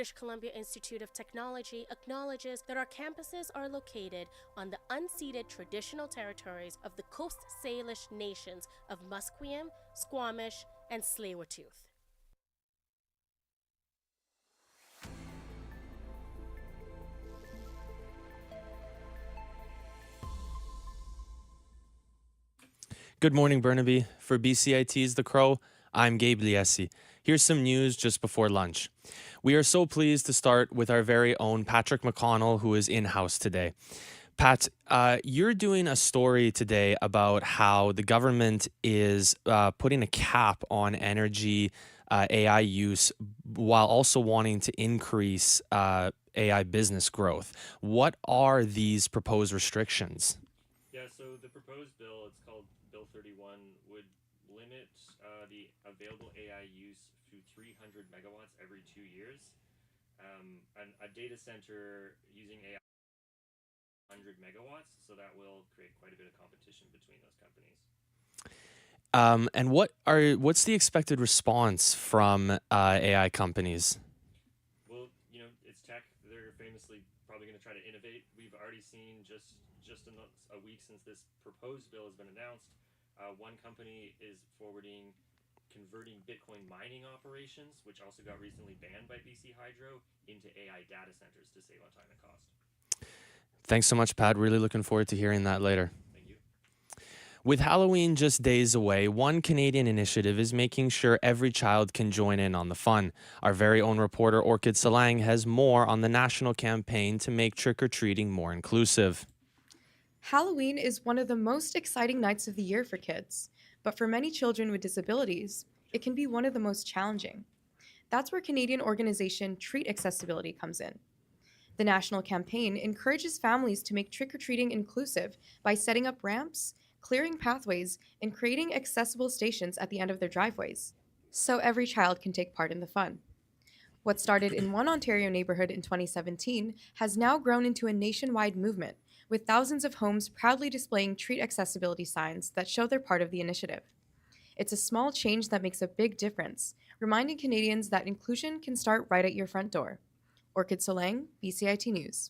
British Columbia Institute of Technology acknowledges that our campuses are located on the unceded traditional territories of the Coast Salish nations of Musqueam, Squamish, and Tsleil-Waututh. Good morning, Burnaby. For BCIT's The Crow, I'm Gabe Liesi. Here's some news just before lunch. We are so pleased to start with our very own Patrick McConnell, who is in-house today. Pat, you're doing a story today about how the government is putting a cap on energy AI use while also wanting to increase AI business growth. What are these proposed restrictions? Yeah, so the proposed bill, it's called Bill 31, would limit the available AI use to 300 megawatts every 2 years. And a data center using AI 100 megawatts, so that will create quite a bit of competition between those companies. And what's the expected response from AI companies? Well, it's tech. They're famously probably going to try to innovate. We've already seen just in a week since this proposed bill has been announced, one company is converting Bitcoin mining operations, which also got recently banned by BC Hydro, into AI data centers to save on time and cost. Thanks so much, Pat. Really looking forward to hearing that later. Thank you. With Halloween just days away, one Canadian initiative is making sure every child can join in on the fun. Our very own reporter, Orchid Salang, has more on the national campaign to make trick-or-treating more inclusive. Halloween is one of the most exciting nights of the year for kids, but for many children with disabilities, it can be one of the most challenging. That's where Canadian organization Treat Accessibility comes in. The national campaign encourages families to make trick-or-treating inclusive by setting up ramps, clearing pathways, and creating accessible stations at the end of their driveways, so every child can take part in the fun. What started in one Ontario neighborhood in 2017 has now grown into a nationwide movement, with thousands of homes proudly displaying Treat Accessibility signs that show they're part of the initiative. It's a small change that makes a big difference, reminding Canadians that inclusion can start right at your front door. Orchid Salang, BCIT News.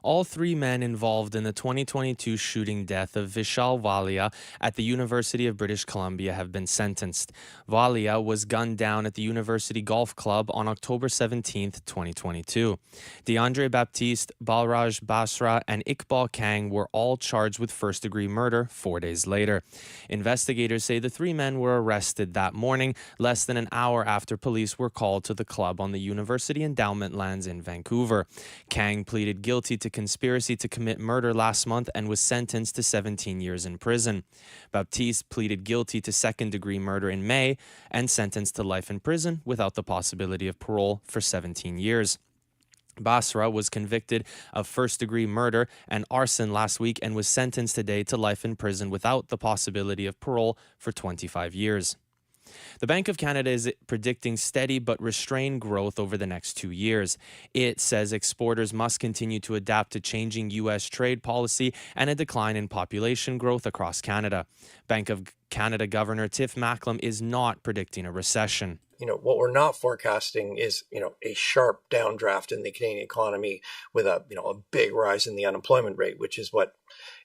All three men involved in the 2022 shooting death of Vishal Walia at the University of British Columbia have been sentenced. Walia was gunned down at the University Golf Club on October 17, 2022. DeAndre Baptiste, Balraj Basra, and Iqbal Kang were all charged with first-degree murder 4 days later. Investigators say the three men were arrested that morning, less than an hour after police were called to the club on the University Endowment lands in Vancouver. Kang pleaded guilty to conspiracy to commit murder last month and was sentenced to 17 years in prison. Baptiste pleaded guilty to second-degree murder in May and sentenced to life in prison without the possibility of parole for 17 years. Basra was convicted of first-degree murder and arson last week and was sentenced today to life in prison without the possibility of parole for 25 years. The Bank of Canada is predicting steady but restrained growth over the next 2 years. It says exporters must continue to adapt to changing U.S. trade policy and a decline in population growth across Canada. Bank of Canada Governor Tiff Macklem is not predicting a recession. What we're not forecasting is, a sharp downdraft in the Canadian economy with a big rise in the unemployment rate, which is what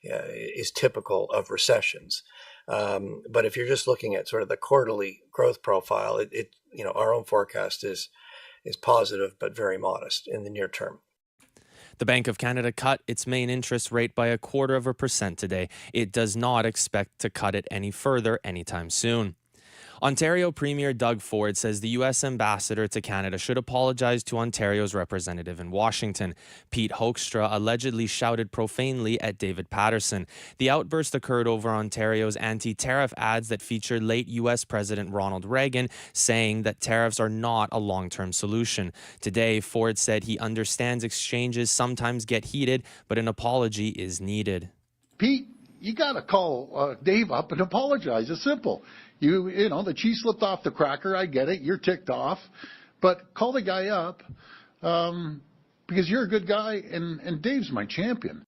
is typical of recessions. But if you're just looking at sort of the quarterly growth profile, our own forecast is positive but very modest in the near term. The Bank of Canada cut its main interest rate by 0.25% today. It does not expect to cut it any further anytime soon. Ontario Premier Doug Ford says the U.S. ambassador to Canada should apologize to Ontario's representative in Washington. Pete Hoekstra allegedly shouted profanely at David Patterson. The outburst occurred over Ontario's anti-tariff ads that featured late U.S. President Ronald Reagan saying that tariffs are not a long-term solution. Today, Ford said he understands exchanges sometimes get heated, but an apology is needed. Pete, you got to call Dave up and apologize. It's simple. The cheese slipped off the cracker. I get it. You're ticked off. But call the guy up because you're a good guy, and Dave's my champion.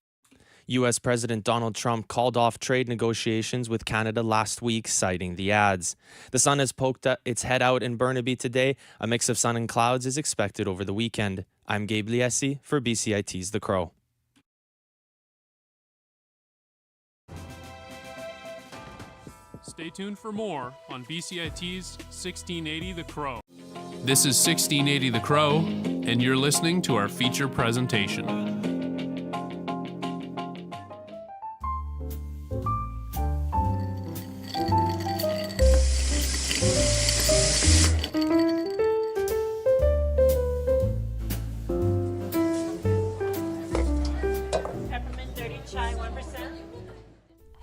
U.S. President Donald Trump called off trade negotiations with Canada last week, citing the ads. The sun has poked its head out in Burnaby today. A mix of sun and clouds is expected over the weekend. I'm Gabe Liesi for BCIT's The Crow. Stay tuned for more on BCIT's 1680 The Crow. This is 1680 The Crow, and you're listening to our feature presentation.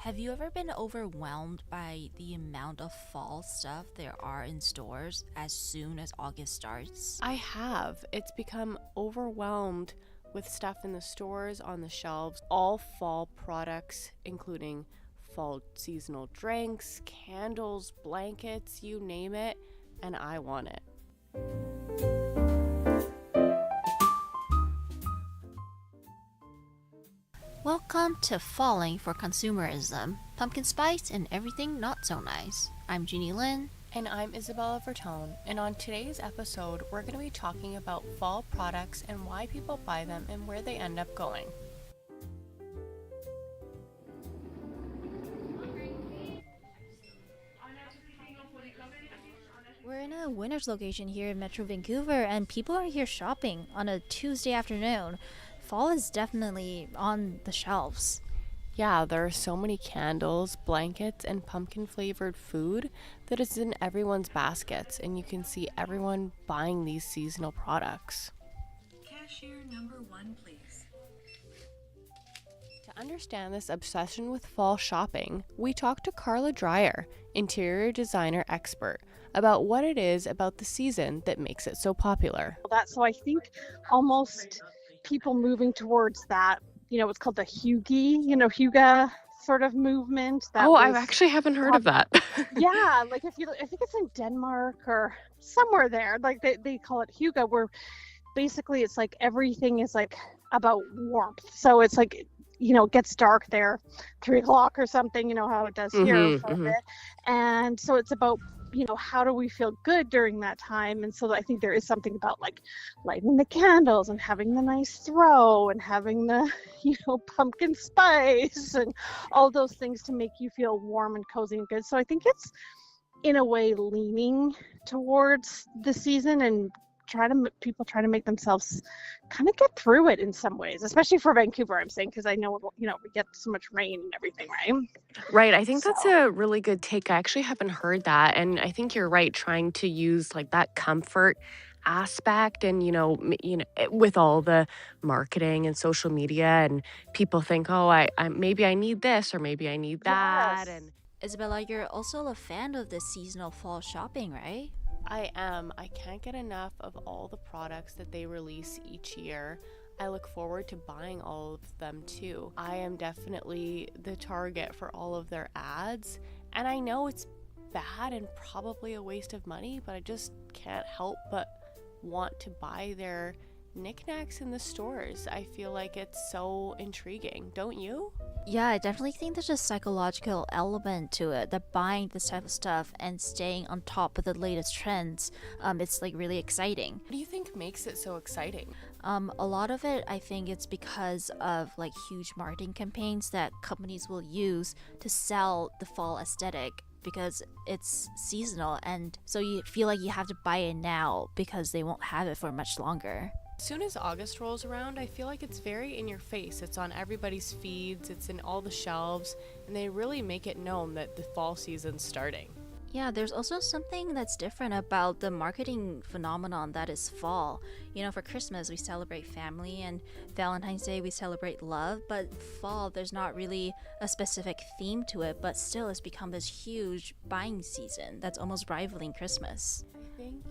Have you ever been overwhelmed by the amount of fall stuff there are in stores as soon as August starts? I have. It's become overwhelmed with stuff in the stores, on the shelves, all fall products, including fall seasonal drinks, candles, blankets, you name it, and I want it. Welcome to Falling for Consumerism, Pumpkin Spice and Everything Not So Nice. I'm Jeannie Lin. And I'm Isabella Vertone, and on today's episode, we're going to be talking about fall products and why people buy them and where they end up going. We're in a winter's location here in Metro Vancouver, and people are here shopping on a Tuesday afternoon. Fall is definitely on the shelves. Yeah, there are so many candles, blankets, and pumpkin-flavored food that is in everyone's baskets, and you can see everyone buying these seasonal products. Cashier number 1, please. To understand this obsession with fall shopping, we talked to Carla Dreyer, interior designer expert, about what it is about the season that makes it so popular. So I think almost people moving towards that, it's called the hygge sort of movement. I actually haven't heard of that. Yeah, like I think it's in Denmark or somewhere there. Like they call it hygge, where basically it's like everything is like about warmth. So it's like, it gets dark there, 3:00 or something, how it does here for a bit. And so it's about, how do we feel good during that time? And so I think there is something about like lighting the candles and having the nice throw and having the, pumpkin spice and all those things to make you feel warm and cozy and good. So I think it's in a way leaning towards the season and people try to make themselves kind of get through it in some ways, especially for Vancouver, I'm saying, because I know, we get so much rain and everything, right? Right. I think that's a really good take. I actually haven't heard that. And I think you're right, trying to use like that comfort aspect and, with all the marketing and social media, and people think, oh, I maybe I need this or maybe I need that. Yes. And Isabella, you're also a fan of the seasonal fall shopping, right? I am. I can't get enough of all the products that they release each year. I look forward to buying all of them too. I am definitely the target for all of their ads, and I know it's bad and probably a waste of money, but I just can't help but want to buy their knickknacks in the stores. I feel like it's so intriguing, don't you? Yeah, I definitely think there's a psychological element to it, that buying this type of stuff and staying on top of the latest trends, it's like really exciting. What do you think makes it so exciting? A lot of it, I think it's because of like huge marketing campaigns that companies will use to sell the fall aesthetic, because it's seasonal, and so you feel like you have to buy it now because they won't have it for much longer. As soon as August rolls around, I feel like it's very in your face. It's on everybody's feeds, it's in all the shelves, and they really make it known that the fall season's starting. Yeah, there's also something that's different about the marketing phenomenon that is fall. For Christmas, we celebrate family, and Valentine's Day, we celebrate love, but fall, there's not really a specific theme to it, but still it's become this huge buying season that's almost rivaling Christmas. I think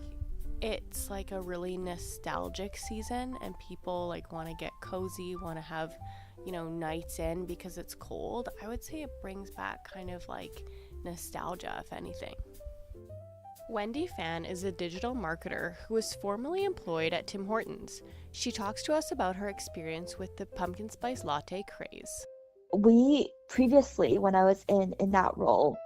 it's like a really nostalgic season, and people like want to get cozy, want to have, nights in because it's cold. I would say it brings back kind of like nostalgia, if anything. Wendy Fan is a digital marketer who was formerly employed at Tim Hortons. She talks to us about her experience with the pumpkin spice latte craze. we previously, when I was in that role,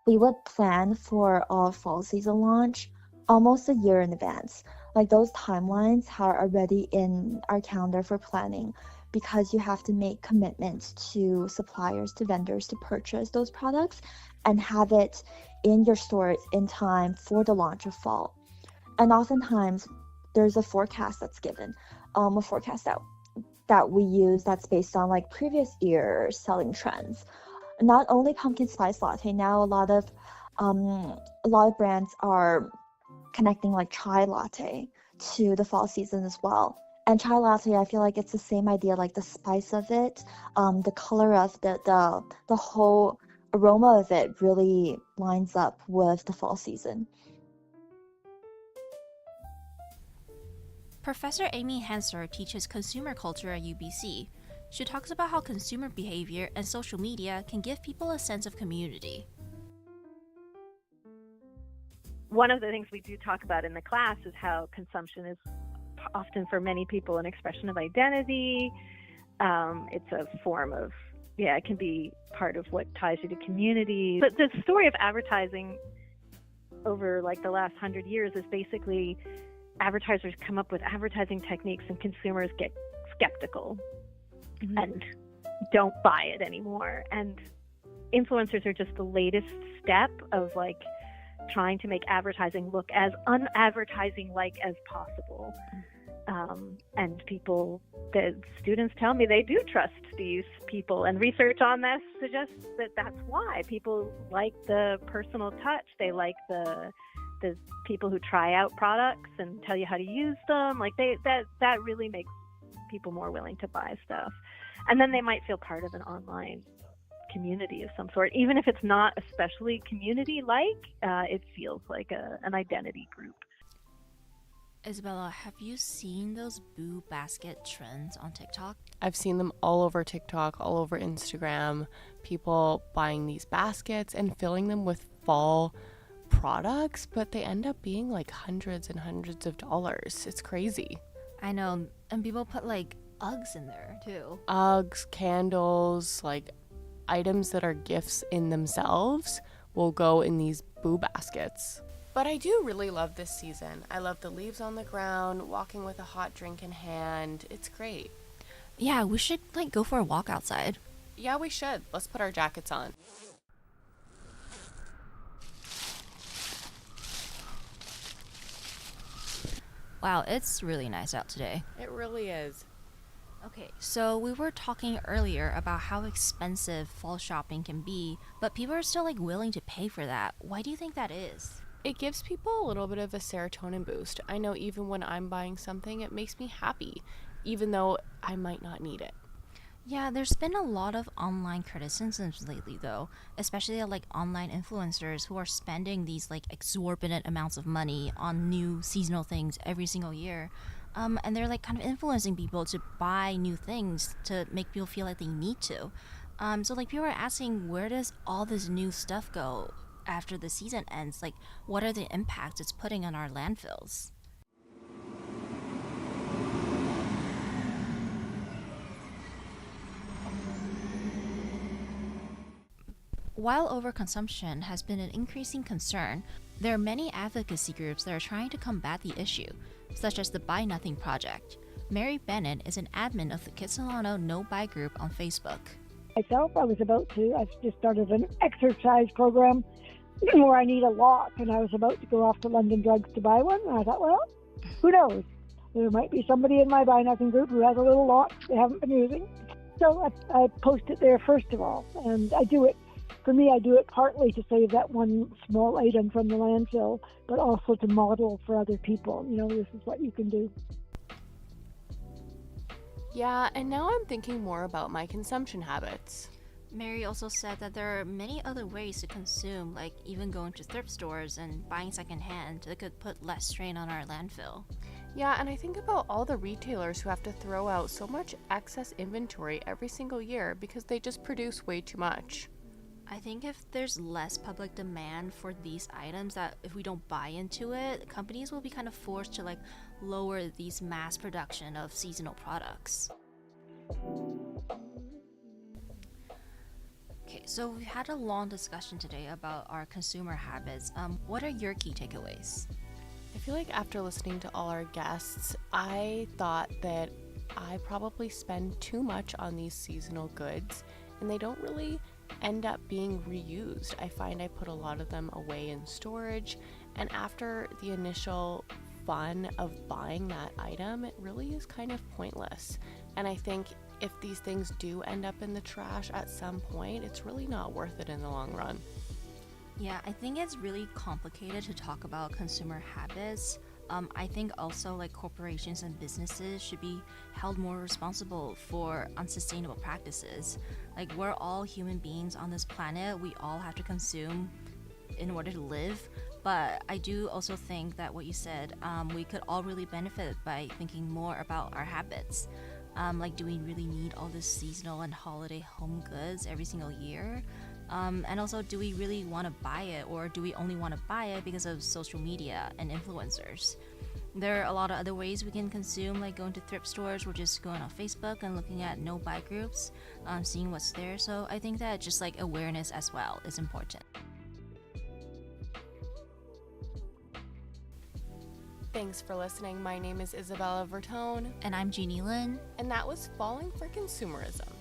we would plan for our fall season launch almost a year in advance. Like those timelines are already in our calendar for planning, because you have to make commitments to suppliers, to vendors to purchase those products and have it in your stores in time for the launch of fall. And oftentimes there's a forecast that's given, a forecast that we use that's based on like previous year selling trends. Not only pumpkin spice latte, now a lot of brands are connecting like chai latte to the fall season as well. And chai latte, I feel like it's the same idea, like the spice of it, the color of the whole aroma of it really lines up with the fall season. Professor Amy Hanser teaches consumer culture at UBC. She talks about how consumer behavior and social media can give people a sense of community. One of the things we do talk about in the class is how consumption is often for many people an expression of identity. It's a form of, it can be part of what ties you to community. But the story of advertising over like the last 100 years is basically advertisers come up with advertising techniques and consumers get skeptical and don't buy it anymore. And influencers are just the latest step of like trying to make advertising look as unadvertising-like as possible. And the students tell me they do trust these people, and research on this suggests that that's why people like the personal touch. They like the people who try out products and tell you how to use them. Like that really makes people more willing to buy stuff. And then they might feel part of an online community of some sort, even if it's not especially community-like. It feels like an identity group. Isabella, have you seen those boo basket trends on TikTok? I've seen them all over TikTok, all over Instagram. People buying these baskets and filling them with fall products, but they end up being like hundreds and hundreds of dollars. It's crazy. I know, and people put like Uggs in there too. Uggs, candles, like items that are gifts in themselves will go in these boo baskets. But I do really love this season. I love the leaves on the ground, walking with a hot drink in hand. It's great. Yeah, we should like go for a walk outside. Yeah, we should. Let's put our jackets on. Wow, it's really nice out today. It really is. Okay, so we were talking earlier about how expensive fall shopping can be, but people are still like willing to pay for that. Why do you think that is? It gives people a little bit of a serotonin boost. I know even when I'm buying something, it makes me happy, even though I might not need it. Yeah, there's been a lot of online criticisms lately though, especially like online influencers who are spending these like exorbitant amounts of money on new seasonal things every single year. And they're like kind of influencing people to buy new things to make people feel like they need to. So like people are asking, where does all this new stuff go after the season ends? Like, what are the impacts it's putting on our landfills? While overconsumption has been an increasing concern, there are many advocacy groups that are trying to combat the issue, such as the Buy Nothing Project. Mary Bennett is an admin of the Kitsilano No Buy group on Facebook. Myself, I've just started an exercise program where I need a lock, and I was about to go off to London Drugs to buy one, and I thought, well, who knows? There might be somebody in my Buy Nothing group who has a little lock they haven't been using. So I post it there first of all, and I do it. For me, I do it partly to save that one small item from the landfill, but also to model for other people. You know, this is what you can do. Yeah, and now I'm thinking more about my consumption habits. Mary also said that there are many other ways to consume, like even going to thrift stores and buying secondhand that could put less strain on our landfill. Yeah, and I think about all the retailers who have to throw out so much excess inventory every single year because they just produce way too much. I think if there's less public demand for these items, that if we don't buy into it, companies will be kind of forced to like lower these mass production of seasonal products. So we've had a long discussion today about our consumer habits. What are your key takeaways? I feel like after listening to all our guests, I thought that I probably spend too much on these seasonal goods and they don't really end up being reused. I find I put a lot of them away in storage, and after the initial fun of buying that item, it really is kind of pointless. And I think if these things do end up in the trash at some point, it's really not worth it in the long run. Yeah, I think it's really complicated to talk about consumer habits. I think also like corporations and businesses should be held more responsible for unsustainable practices. Like, we're all human beings on this planet. We all have to consume in order to live. But I do also think that what you said, we could all really benefit by thinking more about our habits. Like, do we really need all this seasonal and holiday home goods every single year? And also, do we really want to buy it, or do we only want to buy it because of social media and influencers? There are a lot of other ways we can consume, like going to thrift stores or just going on Facebook and looking at no-buy groups, seeing what's there. So I think that just like awareness as well is important. Thanks for listening. My name is Isabella Vertone. And I'm Jeannie Lin. And that was Falling for Consumerism.